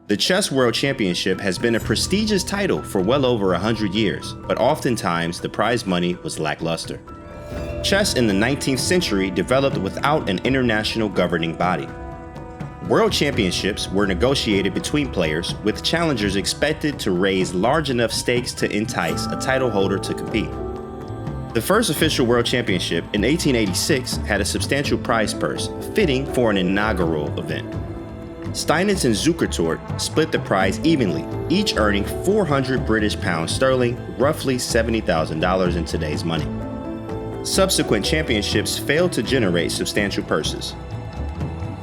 The Chess World Championship has been a prestigious title for well over 100 years, but oftentimes the prize money was lackluster. Chess in the 19th century developed without an international governing body. World championships were negotiated between players, with challengers expected to raise large enough stakes to entice a title holder to compete. The first official World Championship in 1886 had a substantial prize purse, fitting for an inaugural event. Steinitz and Zukertort split the prize evenly, each earning 400 British pounds sterling, roughly $70,000 in today's money. Subsequent championships failed to generate substantial purses.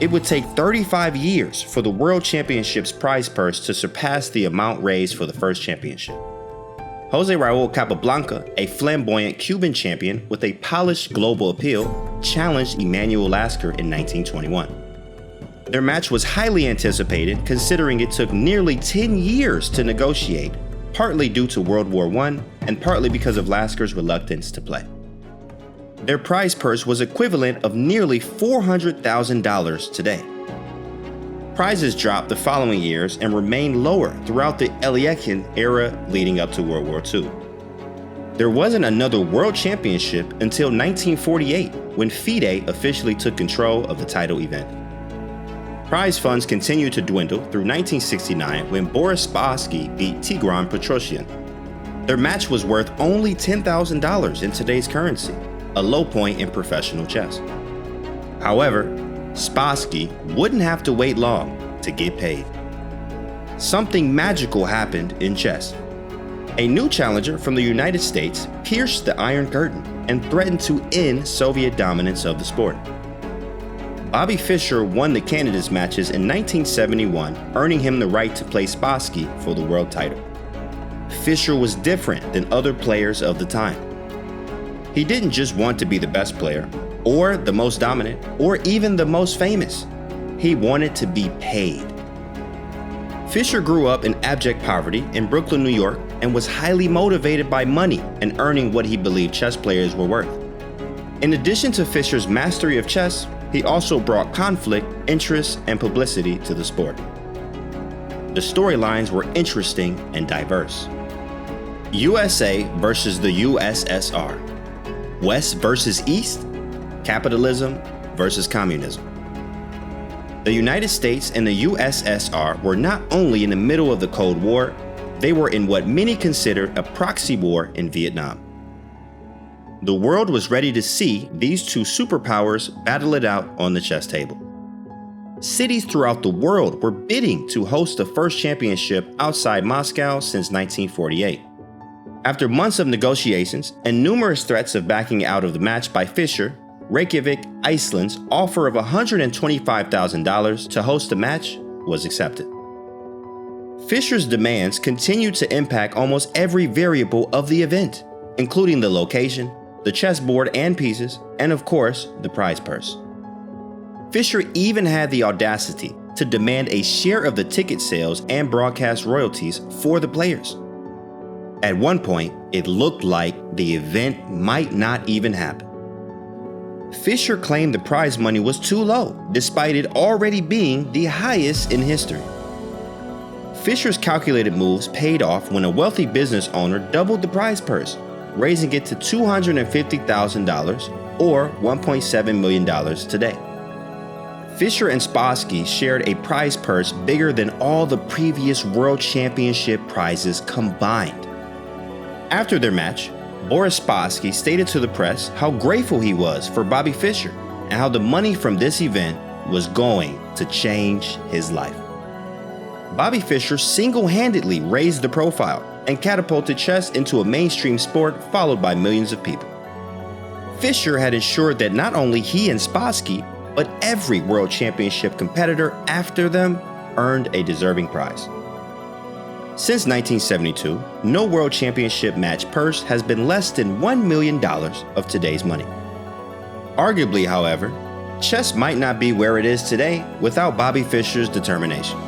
It would take 35 years for the World Championship's prize purse to surpass the amount raised for the first championship. Jose Raul Capablanca, a flamboyant Cuban champion with a polished global appeal, challenged Emanuel Lasker in 1921. Their match was highly anticipated, considering it took nearly 10 years to negotiate, partly due to World War I and partly because of Lasker's reluctance to play. Their prize purse was equivalent of nearly $400,000 today. Prizes dropped the following years and remained lower throughout the Eliakian era leading up to World War II. There wasn't another World Championship until 1948, when FIDE officially took control of the title event. Prize funds continued to dwindle through 1969 when Boris Spassky beat Tigran Petrosyan. Their match was worth only $10,000 in today's currency, a low point in professional chess. However, Spassky wouldn't have to wait long to get paid. Something magical happened in chess. A new challenger from the United States pierced the Iron Curtain and threatened to end Soviet dominance of the sport. Bobby Fischer won the candidates matches in 1971, earning him the right to play Spassky for the world title. Fischer was different than other players of the time. He didn't just want to be the best player, or the most dominant, or even the most famous. He wanted to be paid. Fischer grew up in abject poverty in Brooklyn, New York, and was highly motivated by money and earning what he believed chess players were worth. In addition to Fischer's mastery of chess, he also brought conflict, interest, and publicity to the sport. The storylines were interesting and diverse. USA versus the USSR. West versus East. Capitalism versus communism. The United States and the USSR were not only in the middle of the Cold War, they were in what many considered a proxy war in Vietnam. The world was ready to see these two superpowers battle it out on the chess table. Cities throughout the world were bidding to host the first championship outside Moscow since 1948. After months of negotiations and numerous threats of backing out of the match by Fischer, Reykjavik, Iceland's offer of $125,000 to host the match was accepted. Fischer's demands continued to impact almost every variable of the event, including the location, the chessboard and pieces, and of course, the prize purse. Fischer even had the audacity to demand a share of the ticket sales and broadcast royalties for the players. At one point, it looked like the event might not even happen. Fischer claimed the prize money was too low, despite it already being the highest in history. Fischer's calculated moves paid off when a wealthy business owner doubled the prize purse, raising it to $250,000 or $1.7 million today. Fischer and Spassky shared a prize purse bigger than all the previous World Championship prizes combined. After their match, Boris Spassky stated to the press how grateful he was for Bobby Fischer and how the money from this event was going to change his life. Bobby Fischer single-handedly raised the profile and catapulted chess into a mainstream sport followed by millions of people. Fischer had ensured that not only he and Spassky, but every World Championship competitor after them earned a deserving prize. Since 1972, no World Championship match purse has been less than $1 million of today's money. Arguably, however, chess might not be where it is today without Bobby Fischer's determination.